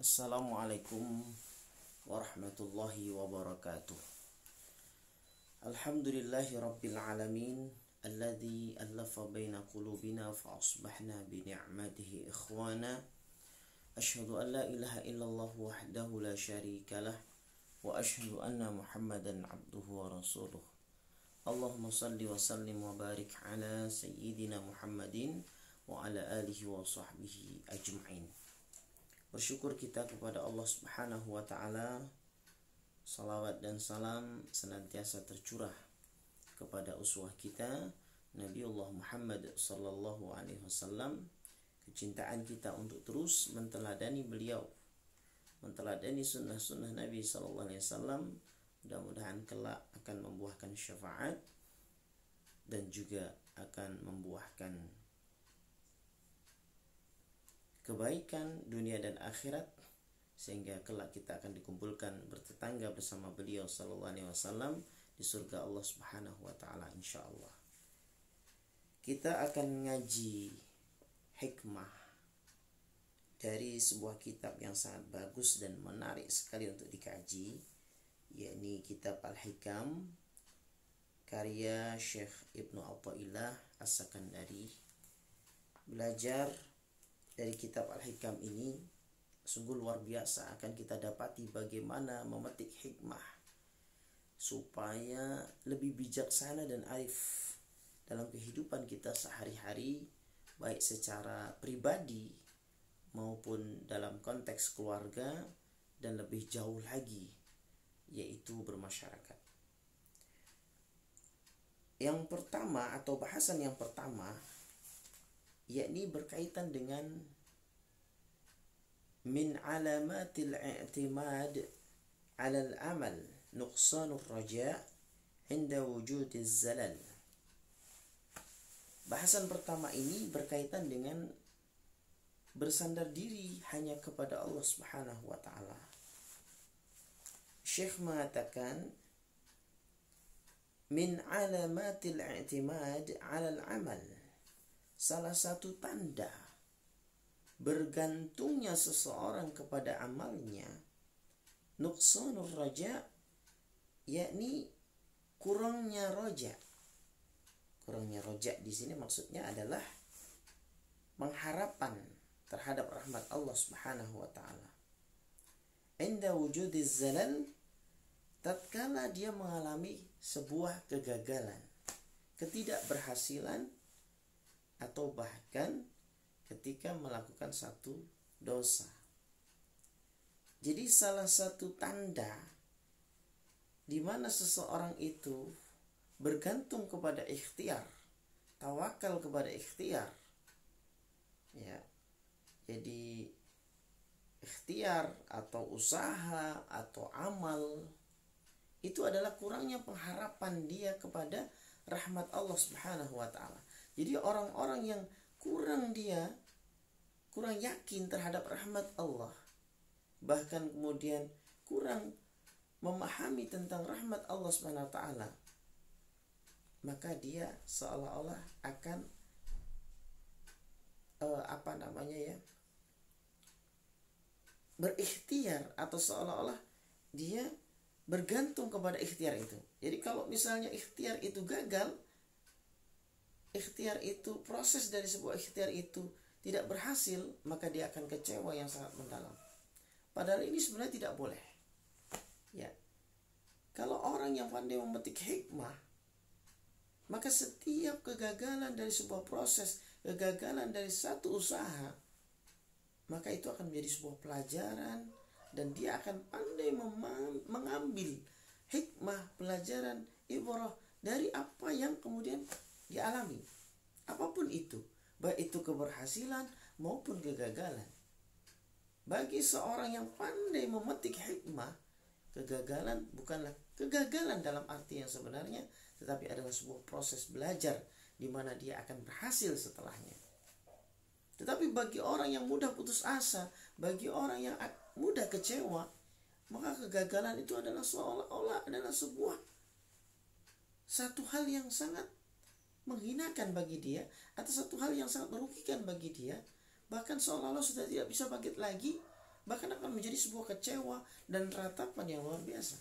Assalamualaikum warahmatullahi wabarakatuh. Alhamdulillahi rabbil alamin alladzi allafa baina qulubina fa asbahna bi ni'matihi ikhwana. Asyhadu an la ilaha illallah wahdahu la syarikalah wa asyhadu anna Muhammadan abduhu wa rasuluh. Allahumma salli wa sallim wa barik ala sayyidina Muhammadin wa ala alihi wa sahbihi ajma'in. Bersyukur kita kepada Allah Subhanahu wa taala. Salawat dan salam senantiasa tercurah kepada uswah kita Nabiullah Muhammad sallallahu alaihi wasallam. Kecintaan kita untuk terus menteladani beliau, menteladani sunnah-sunnah Nabi sallallahu alaihi wasallam, mudah-mudahan kelak akan membuahkan syafaat dan juga akan membuahkan kebaikan dunia dan akhirat, sehingga kelak kita akan dikumpulkan bertetangga bersama beliau sallallahu alaihi wasallam di surga Allah Subhanahu wa taala insyaallah. Kita akan ngaji hikmah dari sebuah kitab yang sangat bagus dan menarik sekali untuk dikaji, yakni kitab Al-Hikam karya Syekh Ibnu Athaillah As-Sakandari. Belajar dari kitab Al-Hikam ini sungguh luar biasa. Akan kita dapati bagaimana memetik hikmah supaya lebih bijaksana dan arif dalam kehidupan kita sehari-hari, baik secara pribadi maupun dalam konteks keluarga, dan lebih jauh lagi yaitu bermasyarakat. Yang pertama atau bahasan yang pertama yakni berkaitan dengan min alamatil i'timad 'ala al-amal nuqsanur raja' inda wujudiz zalal. Bahasan pertama ini berkaitan dengan bersandar diri hanya kepada Allah Subhanahu wa taala. Syekh mengatakan min alamatil i'timad 'ala al-amal, salah satu tanda bergantungnya seseorang kepada amalnya, nuqsanur raja, yakni kurangnya roja. Kurangnya roja di sini maksudnya adalah pengharapan terhadap rahmat Allah Subhanahu wa taala. Inda wujudiz zalal, tatkala dia mengalami sebuah kegagalan, ketidakberhasilan, atau bahkan ketika melakukan satu dosa. Jadi salah satu tanda di mana seseorang itu bergantung kepada ikhtiar, tawakal kepada ikhtiar. Ya. Jadi ikhtiar atau usaha atau amal itu adalah kurangnya pengharapan dia kepada rahmat Allah Subhanahu wa taala. Jadi orang-orang yang kurang yakin terhadap rahmat Allah, bahkan kemudian kurang memahami tentang rahmat Allah Subhanahu wa taala, maka dia seolah-olah akan berikhtiar, atau seolah-olah dia bergantung kepada ikhtiar itu. Jadi kalau misalnya ikhtiar itu gagal, ikhtiar itu, proses dari sebuah ikhtiar itu tidak berhasil, maka dia akan kecewa yang sangat mendalam. Padahal ini sebenarnya tidak boleh. Ya. Kalau orang yang pandai memetik hikmah, maka setiap kegagalan dari sebuah proses, kegagalan dari satu usaha, maka itu akan menjadi sebuah pelajaran, dan dia akan pandai mengambil hikmah, pelajaran, ibrah dari apa yang kemudian dialami, apapun itu, baik itu keberhasilan maupun kegagalan. Bagi seorang yang pandai memetik hikmah, kegagalan bukanlah kegagalan dalam arti yang sebenarnya, tetapi adalah sebuah proses belajar di mana dia akan berhasil setelahnya. Tetapi bagi orang yang mudah putus asa, bagi orang yang mudah kecewa, maka kegagalan itu adalah seolah-olah adalah satu hal yang sangat menghinakan bagi dia, atau satu hal yang sangat merugikan bagi dia, bahkan seolah-olah sudah tidak bisa bangkit lagi, bahkan akan menjadi sebuah kecewa dan ratapan yang luar biasa.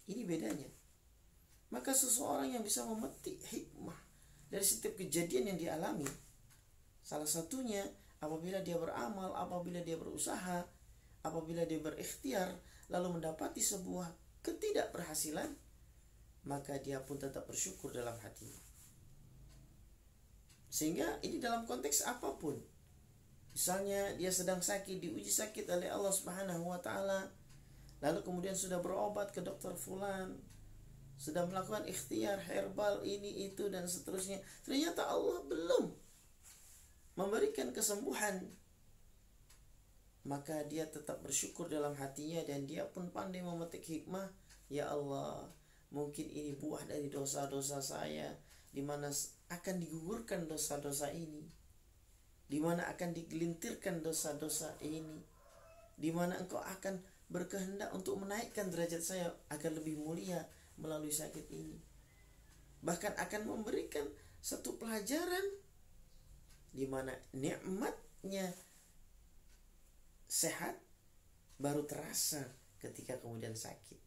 Ini bedanya. Maka seseorang yang bisa memetik hikmah dari setiap kejadian yang dialami, salah satunya apabila dia beramal, apabila dia berusaha, apabila dia berikhtiar lalu mendapati sebuah ketidakberhasilan, maka dia pun tetap bersyukur dalam hatinya. Sehingga ini dalam konteks apapun. Misalnya dia sedang sakit, diuji sakit oleh Allah Subhanahu wa taala, lalu kemudian sudah berobat ke dokter fulan, sudah melakukan ikhtiar herbal ini itu dan seterusnya, ternyata Allah belum memberikan kesembuhan, maka dia tetap bersyukur dalam hatinya dan dia pun pandai memetik hikmah. Ya Allah, mungkin ini buah dari dosa-dosa saya, di mana akan digugurkan dosa-dosa ini, di mana akan digelintirkan dosa-dosa ini, di mana Engkau akan berkehendak untuk menaikkan derajat saya agar lebih mulia melalui sakit ini. Bahkan akan memberikan satu pelajaran di mana nikmatnya sehat baru terasa ketika kemudian sakit.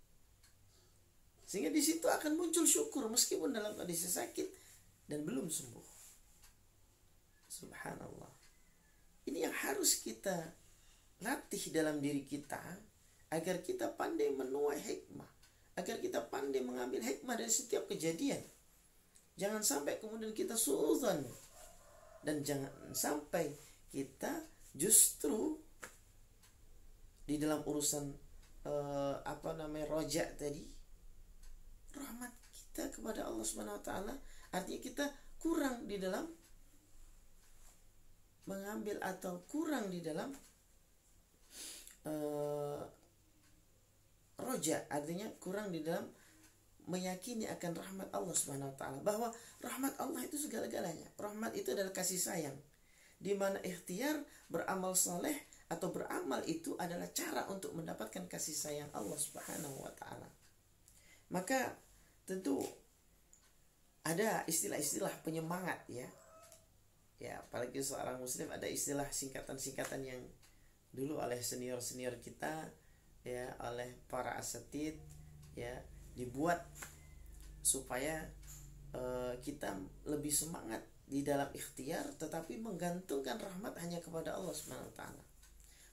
Sehingga di situ akan muncul syukur meskipun dalam kondisi sakit dan belum sembuh. Subhanallah. Ini yang harus kita latih dalam diri kita agar kita pandai menuai hikmah, agar kita pandai mengambil hikmah dari setiap kejadian. Jangan sampai kemudian kita suudzon, dan jangan sampai kita justru di dalam urusan rojak tadi, rahmat kita kepada Allah Subhanahu wa taala, artinya kita kurang di dalam mengambil atau kurang di dalam roja, artinya kurang di dalam meyakini akan rahmat Allah Subhanahu wa taala, bahwa rahmat Allah itu segala-galanya. Rahmat itu adalah kasih sayang, di mana ikhtiar beramal soleh atau beramal itu adalah cara untuk mendapatkan kasih sayang Allah Subhanahu wa taala. Maka tentu ada istilah-istilah penyemangat ya. Ya, apalagi seorang muslim ada istilah singkatan-singkatan yang dulu oleh senior-senior kita ya, oleh para asatid ya, dibuat supaya kita lebih semangat di dalam ikhtiar, tetapi menggantungkan rahmat hanya kepada Allah Subhanahu wa taala.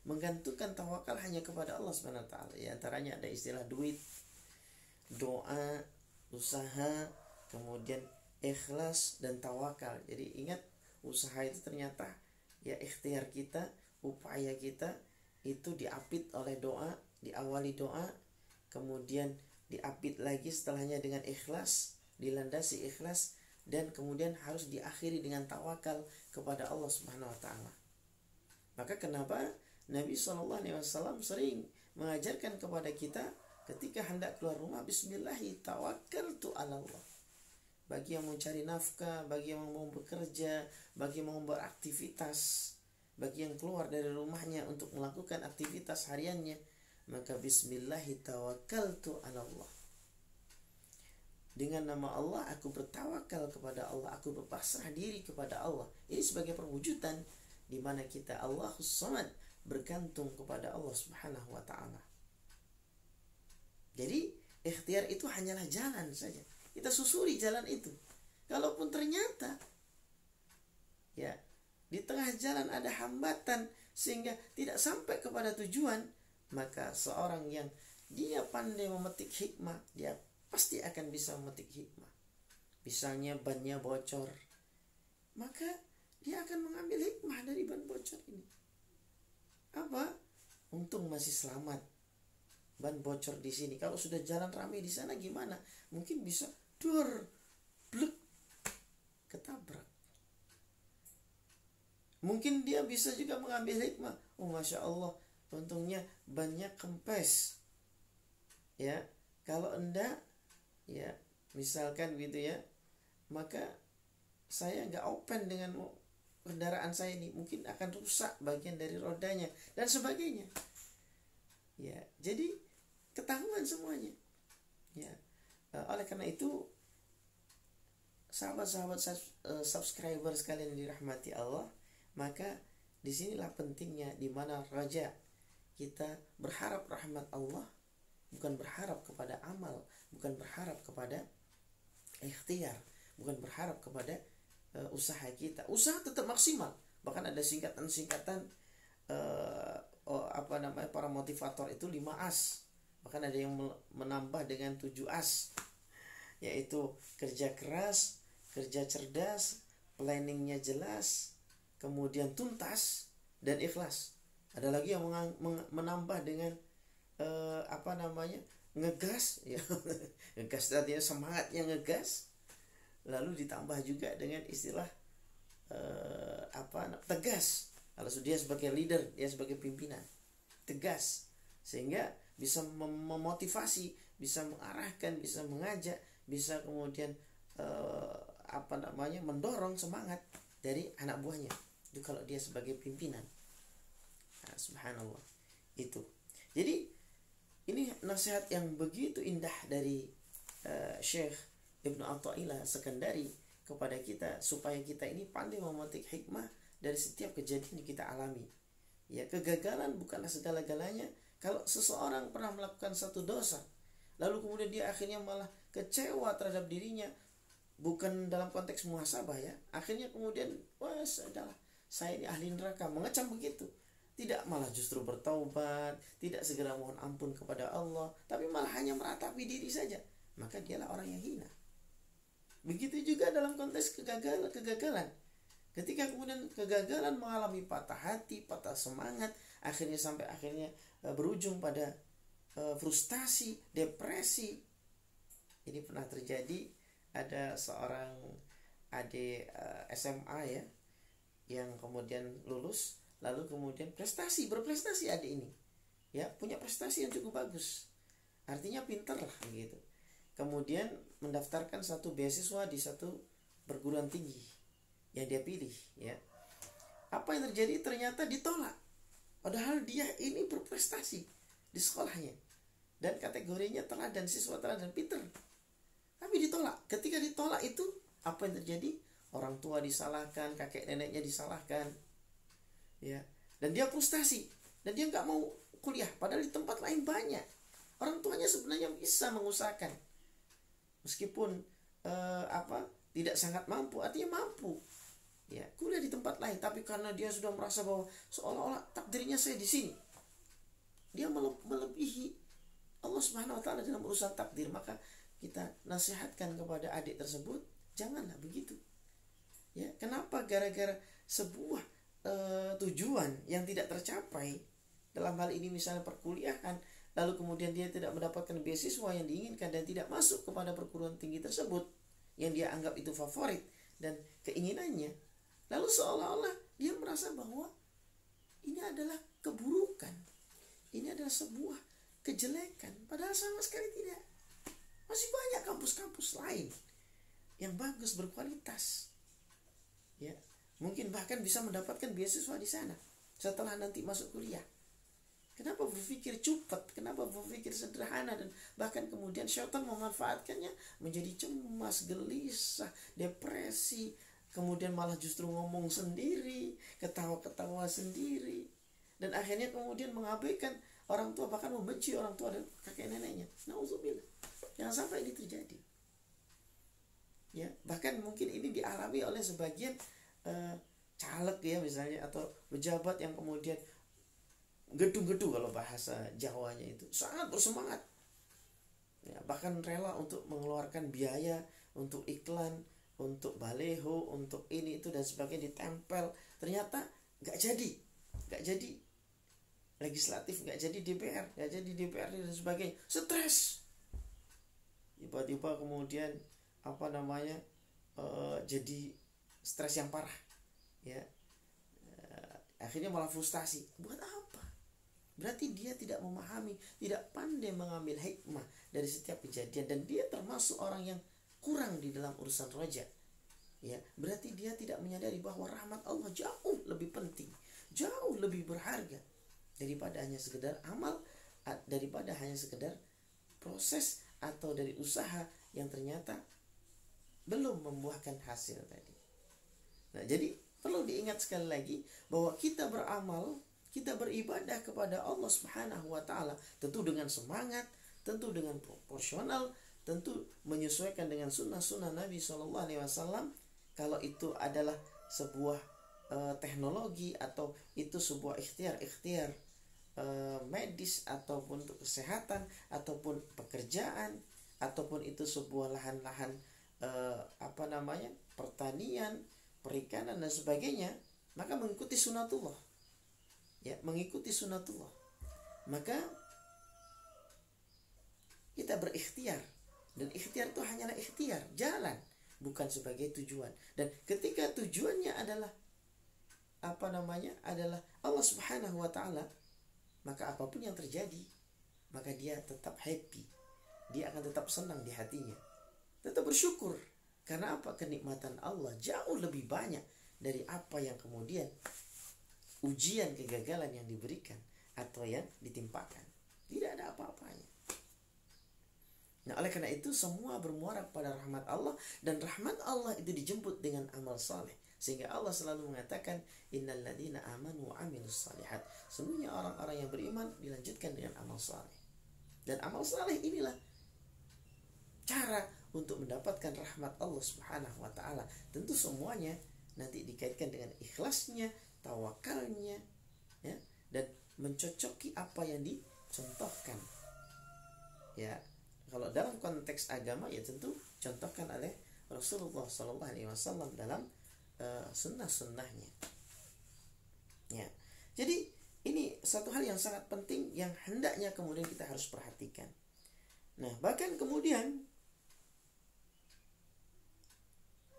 Menggantungkan tawakal hanya kepada Allah Subhanahu wa taala. Ya, antaranya ada istilah duit, doa, usaha, kemudian ikhlas dan tawakal. Jadi ingat, usaha itu ternyata ya ikhtiar kita, upaya kita itu diapit oleh doa, diawali doa, kemudian diapit lagi setelahnya dengan ikhlas, dilandasi ikhlas, dan kemudian harus diakhiri dengan tawakal kepada Allah Subhanahu wa taala. Maka kenapa Nabi SAW sering mengajarkan kepada kita ketika hendak keluar rumah, bismillahi tawakkaltu 'ala Allah. Bagi yang mencari nafkah, bagi yang mau bekerja, bagi yang mau beraktivitas, bagi yang keluar dari rumahnya untuk melakukan aktivitas hariannya, maka bismillahi tawakkaltu 'ala Allah. Dengan nama Allah aku bertawakal kepada Allah, aku berpasrah diri kepada Allah. Ini sebagai perwujudan di mana kita Allahus Samad, bergantung kepada Allah Subhanahu wa taala. Jadi ikhtiar itu hanyalah jalan saja. Kita susuri jalan itu. Kalaupun ternyata ya di tengah jalan ada hambatan sehingga tidak sampai kepada tujuan, maka seorang yang dia pandai memetik hikmah, dia pasti akan bisa memetik hikmah. Misalnya bannya bocor, maka dia akan mengambil hikmah dari ban bocor ini. Apa? Untung masih selamat. Ban bocor di sini. Kalau sudah jalan ramai di sana gimana? Mungkin bisa blek, ketabrak. Mungkin dia bisa juga mengambil hikmah. Oh, masya Allah, untungnya bannya kempes. Ya, kalau enggak, ya misalkan gitu ya, maka saya nggak open dengan kendaraan saya ini, mungkin akan rusak bagian dari rodanya dan sebagainya. Ya, jadi ketahuan semuanya. Ya, oleh karena itu sahabat-sahabat subscriber sekalian yang dirahmati Allah, maka disinilah pentingnya di mana raja, kita berharap rahmat Allah, bukan berharap kepada amal, bukan berharap kepada ikhtiar, bukan berharap kepada usaha kita. Usaha tetap maksimal. Bahkan ada singkatan-singkatan para motivator itu 5 as. Bahkan ada yang menambah dengan 7 as, yaitu kerja keras, kerja cerdas, planningnya jelas, kemudian tuntas dan ikhlas. Ada lagi yang menambah dengan ngegas, ya. Ngegas artinya semangatnya ngegas, lalu ditambah juga dengan istilah tegas. Kalau dia sebagai leader, dia sebagai pimpinan, tegas, sehingga bisa memotivasi, bisa mengarahkan, bisa mengajak, bisa kemudian mendorong semangat dari anak buahnya. Itu kalau dia sebagai pimpinan. Nah, subhanallah. Itu. Jadi ini nasihat yang begitu indah dari Syekh Ibnu Athaillah Sekandari kepada kita, supaya kita ini pandai memetik hikmah dari setiap kejadian yang kita alami. Ya, kegagalan bukanlah segala-galanya. Kalau seseorang pernah melakukan satu dosa, lalu kemudian dia akhirnya malah kecewa terhadap dirinya, bukan dalam konteks muhasabah, ya. Akhirnya kemudian, sudahlah, saya ini ahli neraka, mengecam begitu. Tidak malah justru bertaubat, tidak segera mohon ampun kepada Allah, tapi malah hanya meratapi diri saja, maka dialah orang yang hina. Begitu juga dalam konteks kegagalan. Ketika kemudian kegagalan mengalami patah hati, patah semangat, sampai akhirnya berujung pada frustasi, depresi. Ini pernah terjadi, ada seorang adik SMA, ya, yang kemudian lulus, lalu kemudian berprestasi adik ini, ya, punya prestasi yang cukup bagus, artinya pintar lah gitu. Kemudian mendaftarkan satu beasiswa di satu perguruan tinggi yang dia pilih, ya. Apa yang terjadi? Ternyata ditolak, padahal dia ini berprestasi di sekolahnya dan kategorinya teladan, siswa teladan, pintar, tapi ditolak. Ketika ditolak itu, apa yang terjadi? Orang tua disalahkan, kakek neneknya disalahkan, ya, dan dia frustasi dan dia nggak mau kuliah, padahal di tempat lain banyak. Orang tuanya sebenarnya bisa mengusahakan, meskipun tidak sangat mampu, artinya mampu, ya, kuliah di tempat lain, tapi karena dia sudah merasa bahwa seolah-olah takdirnya saya di sini, dia melebihi Allah Subhanahu wa taala dalam urusan takdir. Maka kita nasihatkan kepada adik tersebut, janganlah begitu, ya. Kenapa? Gara-gara sebuah tujuan yang tidak tercapai, dalam hal ini misalnya perkuliahan, lalu kemudian dia tidak mendapatkan beasiswa yang diinginkan dan tidak masuk kepada perguruan tinggi tersebut yang dia anggap itu favorit dan keinginannya, lalu seolah-olah dia merasa bahwa ini adalah keburukan, ini adalah sebuah kejelekan, padahal sama sekali tidak. Masih banyak kampus-kampus lain yang bagus, berkualitas, ya, mungkin bahkan bisa mendapatkan beasiswa di sana setelah nanti masuk kuliah. Kenapa berpikir cepat? Kenapa berpikir sederhana? Dan bahkan kemudian syaitan memanfaatkannya menjadi cemas, gelisah, depresi, kemudian malah justru ngomong sendiri, ketawa-ketawa sendiri, dan akhirnya kemudian mengabaikan orang tua, bahkan membenci orang tua dan kakek neneknya. Nauzubillah. Jangan sampai ini terjadi, ya. Bahkan mungkin ini dialami oleh sebagian caleg, ya, misalnya, atau pejabat yang kemudian gedung-gedung, kalau bahasa Jawanya itu sangat bersemangat, ya, bahkan rela untuk mengeluarkan biaya untuk iklan, untuk baleho, untuk ini itu dan sebagainya, ditempel. Ternyata nggak jadi legislatif, nggak jadi DPRD dan sebagainya. Stres, tiba-tiba kemudian jadi stres yang parah, ya. Akhirnya malah frustasi. Buat apa? Berarti dia tidak memahami, tidak pandai mengambil hikmah dari setiap kejadian, dan dia termasuk orang yang kurang di dalam urusan roja, ya. Berarti dia tidak menyadari bahwa rahmat Allah jauh lebih penting, jauh lebih berharga daripada hanya sekedar amal, daripada hanya sekedar proses atau dari usaha yang ternyata belum membuahkan hasil tadi. Nah, jadi perlu diingat sekali lagi bahwa kita beramal, kita beribadah kepada Allah Subhanahu wa taala, tentu dengan semangat, tentu dengan proporsional, tentu menyesuaikan dengan sunnah-sunnah Nabi Shallallahu Alaihi Wasallam. Kalau itu adalah sebuah teknologi atau itu sebuah ikhtiar medis ataupun untuk kesehatan ataupun pekerjaan ataupun itu sebuah lahan-lahan pertanian, perikanan dan sebagainya, maka mengikuti sunatullah. Ya, mengikuti sunatullah. Maka kita berikhtiar, dan ikhtiar itu hanyalah ikhtiar, jalan, bukan sebagai tujuan. Dan ketika tujuannya adalah adalah Allah Subhanahu wa taala, maka apapun yang terjadi, maka dia tetap happy. Dia akan tetap senang di hatinya. Tetap bersyukur. Karena apa? Kenikmatan Allah jauh lebih banyak dari apa yang kemudian ujian kegagalan yang diberikan atau yang ditimpakan. Tidak ada apa-apanya. Nah, oleh karena itu semua bermuara pada rahmat Allah, dan rahmat Allah itu dijemput dengan amal saleh. Sehingga Allah selalu mengatakan innal ladzina amanu wa amilus shalihat. Semuanya orang-orang yang beriman dilanjutkan dengan amal saleh. Dan amal saleh inilah cara untuk mendapatkan rahmat Allah Subhanahu wa taala. Tentu semuanya nanti dikaitkan dengan ikhlasnya, tawakalnya, ya, dan mencocoki apa yang dicontohkan. Ya, kalau dalam konteks agama ya tentu contohkan oleh Rasulullah Sallallahu Alaihi Wasallam dalam sunnah-sunnahnya. Ya, jadi ini satu hal yang sangat penting yang hendaknya kemudian kita harus perhatikan. Nah, bahkan kemudian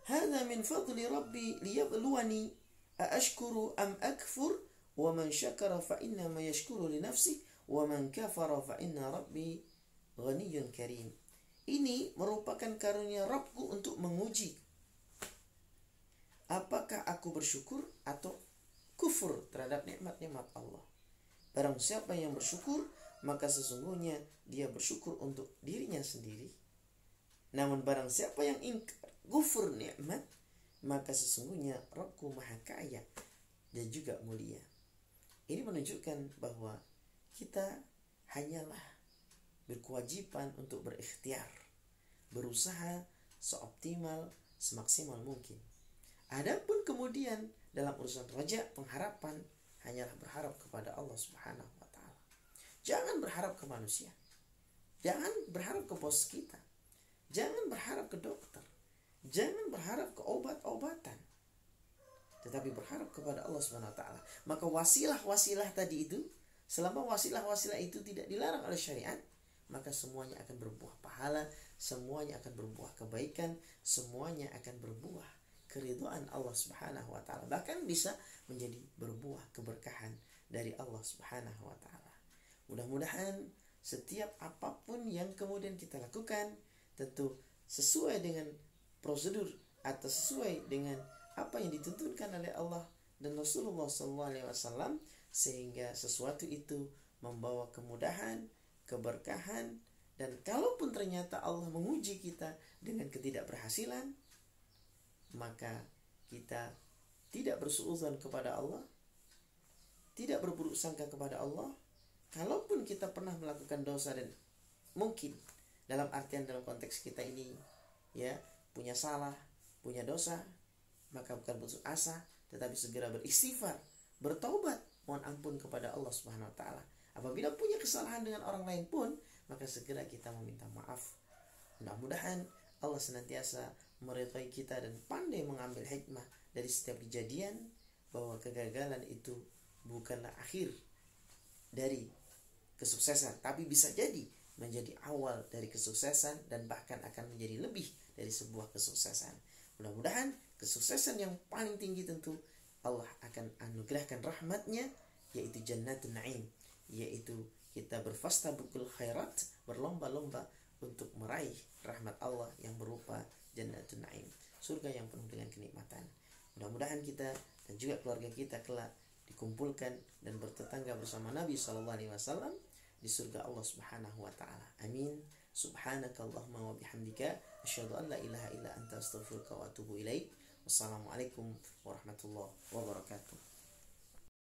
hadza min fadli rabbi liyabluwani aashkuru am akfur wa man syakara fa inna ma yashkuru li nafsihi wa man kafara fa inna rabbi ghaniyyun karim. Ini merupakan karunia Rabbku untuk menguji apakah aku bersyukur atau kufur terhadap nikmat-nikmat Allah. Barang siapa yang bersyukur, maka sesungguhnya dia bersyukur untuk dirinya sendiri. Namun barang siapa yang ingkar, kufur nikmat, maka sesungguhnya Rabbku maha kaya dan juga mulia. Ini menunjukkan bahwa kita hanyalah berkewajiban untuk berikhtiar, berusaha seoptimal, semaksimal mungkin. Adapun kemudian dalam urusan raja, pengharapan hanyalah berharap kepada Allah Subhanahu wa taala. Jangan berharap ke manusia. Jangan berharap ke bos kita. Jangan berharap ke dokter. Jangan berharap ke obat-obatan. Tetapi berharap kepada Allah Subhanahu wa taala. Maka wasilah-wasilah tadi itu, selama wasilah-wasilah itu tidak dilarang oleh syariat, maka semuanya akan berbuah pahala, semuanya akan berbuah kebaikan, semuanya akan berbuah keridhaan Allah Subhanahu wa taala. Bahkan bisa menjadi berbuah keberkahan dari Allah Subhanahu wa taala. Mudah-mudahan setiap apapun yang kemudian kita lakukan tentu sesuai dengan prosedur atau sesuai dengan apa yang dituntunkan oleh Allah dan Rasulullah SAW, sehingga sesuatu itu membawa kemudahan, keberkahan, dan kalaupun ternyata Allah menguji kita dengan ketidakberhasilan, maka kita tidak bersuudzon kepada Allah, tidak berburuk sangka kepada Allah. Kalaupun kita pernah melakukan dosa dan mungkin dalam artian dalam konteks kita ini ya punya salah, punya dosa, maka bukan putus asa, tetapi segera beristighfar, bertaubat, mohon ampun kepada Allah Subhanahu wa taala. Apabila punya kesalahan dengan orang lain pun, maka segera kita meminta maaf. Mudah-mudahan Allah senantiasa meridhai kita dan pandai mengambil hikmah dari setiap kejadian, bahwa kegagalan itu bukanlah akhir dari kesuksesan, tapi bisa jadi menjadi awal dari kesuksesan dan bahkan akan menjadi lebih dari sebuah kesuksesan. Mudah-mudahan kesuksesan yang paling tinggi tentu Allah akan anugerahkan rahmatnya, yaitu Jannatul Na'im, yaitu kita berfastabukul khairat, berlomba-lomba untuk meraih rahmat Allah yang berupa Jannatul Na'im, surga yang penuh dengan kenikmatan. Mudah-mudahan kita dan juga keluarga kita kelak dikumpulkan dan bertetangga bersama Nabi SAW di surga Allah Subhanahu wa taala. Amin. Subhanakallahumma wa bihamdika asyhadu an la ilaha illa anta astaghfiruka wa atubu ilaik. Wassalamualaikum warahmatullahi wabarakatuh.